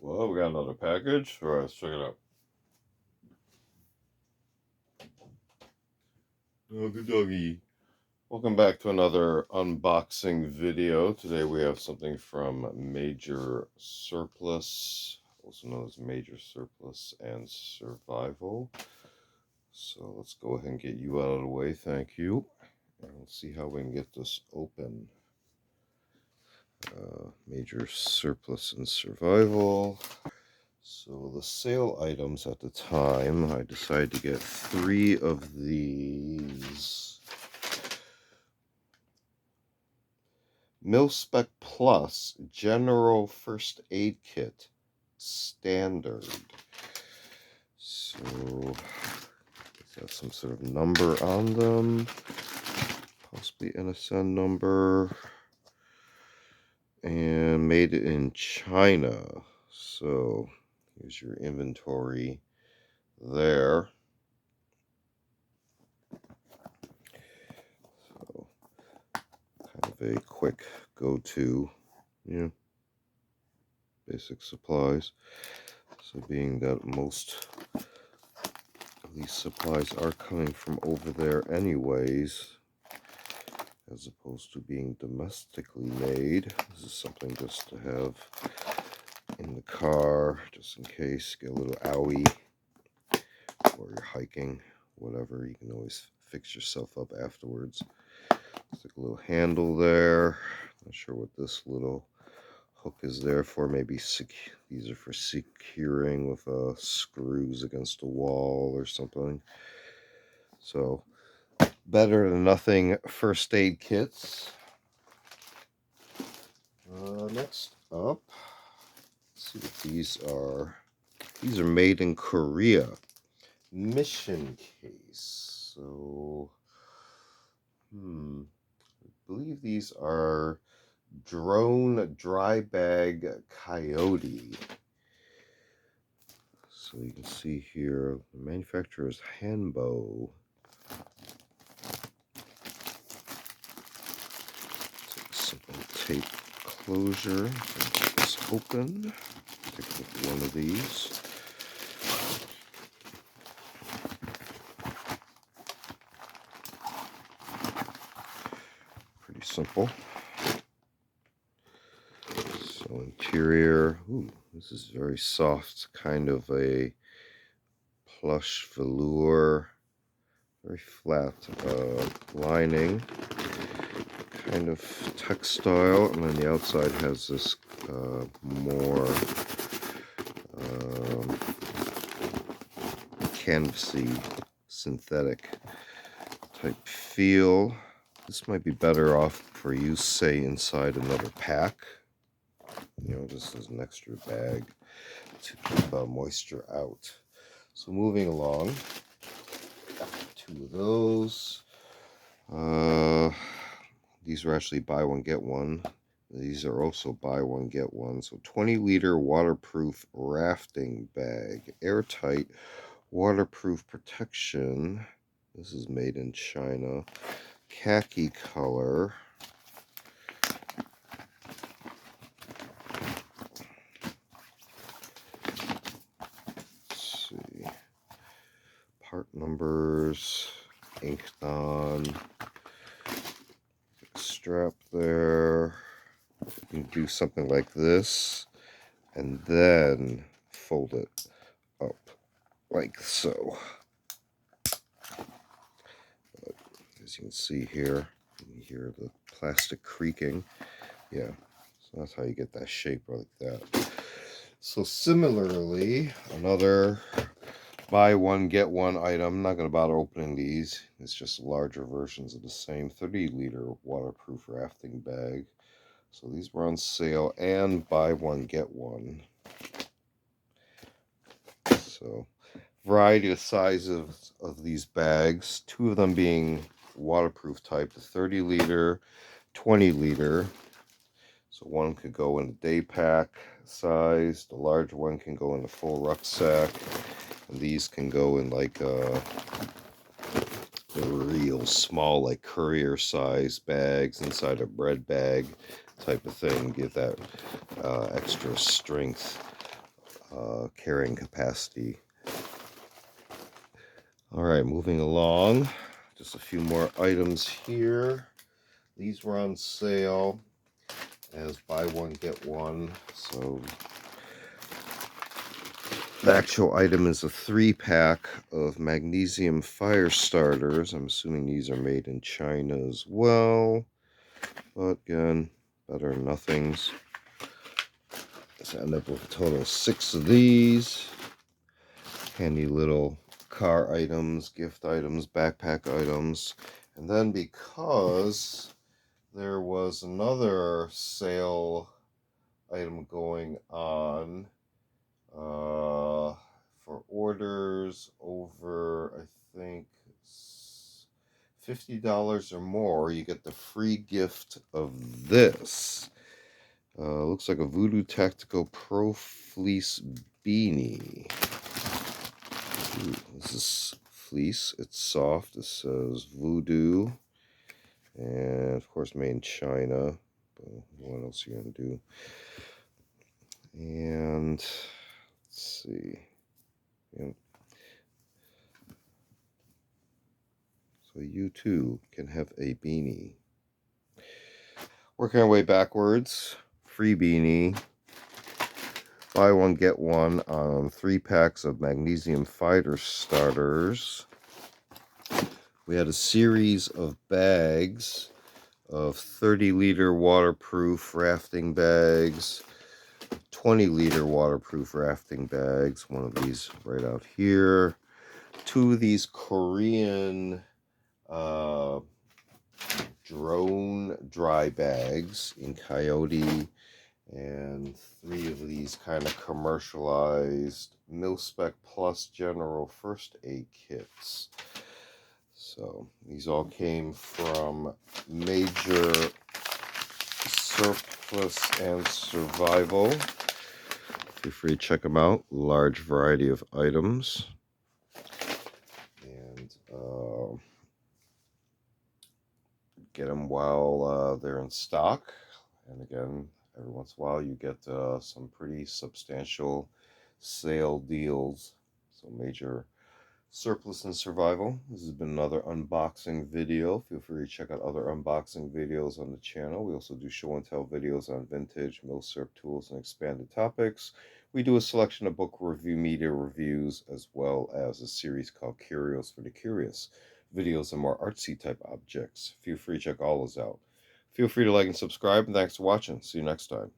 Well, we got another package. All right, let's check it out. Doggy doggy. Welcome back to another unboxing video. Today we have something from MajorSurplus, also known as MajorSurplus and Survival. So let's go ahead and get you out of the way. Thank you. And let's see how we can get this open. MajorSurplus and Survival. So the sale items at the time, I decided to get 3 of these MIL-SPEC Plus General First Aid Kit Standard. So it's got some sort of number on them, possibly NSN number, and made in China. So here's your inventory there. So kind of a quick go-to, basic supplies. So being that most of these supplies are coming from over there anyways, as opposed to being domestically made, this is something just to have in the car, just in case, get a little owie, or you're hiking, whatever, you can always fix yourself up afterwards. There's like a little handle there, not sure what this little hook is there for, maybe these are for securing with screws against a wall or something. So, better than nothing first aid kits. Next up, let's see what these are. These are made in Korea. Mission case. So, I believe these are drone dry bag coyote. So you can see here, the manufacturer is Hanbo. Simple tape closure. Get this open. Take a look at one of these. Pretty simple. So interior, this is very soft, kind of a plush velour, very flat lining, kind of textile, and then the outside has this more canvasy, synthetic type feel. This might be better off for use, say, inside another pack. Just as an extra bag to keep moisture out. So moving along, got 2 of those. These are actually buy one get one. These are also buy one get one. So 20-liter waterproof rafting bag, airtight, waterproof protection. This is made in China. Khaki color. Let's see. Part numbers, inked on. Strap there. You can do something like this and then fold it up like so. But as you can see here, you hear the plastic creaking. Yeah, so that's how you get that shape like that. So similarly, another buy one get one item. I'm not going to bother opening these. It's just larger versions of the same 30-liter waterproof rafting bag. So these were on sale and buy one get one. So variety of sizes of these bags. 2 of them being waterproof type, the 30-liter, 20-liter. So one could go in a day pack size. The larger one can go in a full rucksack. And these can go in like a real small, like courier size bags inside a bread bag type of thing. Give that extra strength carrying capacity. All right, moving along. Just a few more items here. These were on sale as buy one, get one. So the actual item is a 3-pack of magnesium fire starters. I'm assuming these are made in China as well. But again, better than nothings. So I end up with a total of 6 of these. Handy little car items, gift items, backpack items. And then because there was another sale item going on for orders over, I think, $50 or more, you get the free gift of this. Looks like a Voodoo Tactical PRO-FLEECE beanie. Ooh, this is fleece. It's soft. It says Voodoo. And, of course, made in China. But what else are you going to do? And, let's see. Yeah. So you, too, can have a beanie. Working our way backwards. Free beanie. Buy one, get one on 3 packs of magnesium fighter starters. We had a series of bags of 30-liter waterproof rafting bags, 20-liter waterproof rafting bags. One of these right out here. 2 of these Korean drone dry bags in Coyote. And 3 of these kind of commercialized MIL-SPEC Plus General First Aid kits. So these all came from MajorSurplus and Survival. Feel free to check them out. Large variety of items. And get them while they're in stock. And again, every once in a while you get some pretty substantial sale deals. So MajorSurplus and Survival. This has been another unboxing video. Feel free to check out other unboxing videos on the channel. We also do show and tell videos on vintage, MIL-SERP tools, and expanded topics. We do a selection of book review, media reviews, as well as a series called Curios for the Curious. Videos on more artsy type objects. Feel free to check all those out. Feel free to like and subscribe, and thanks for watching. See you next time.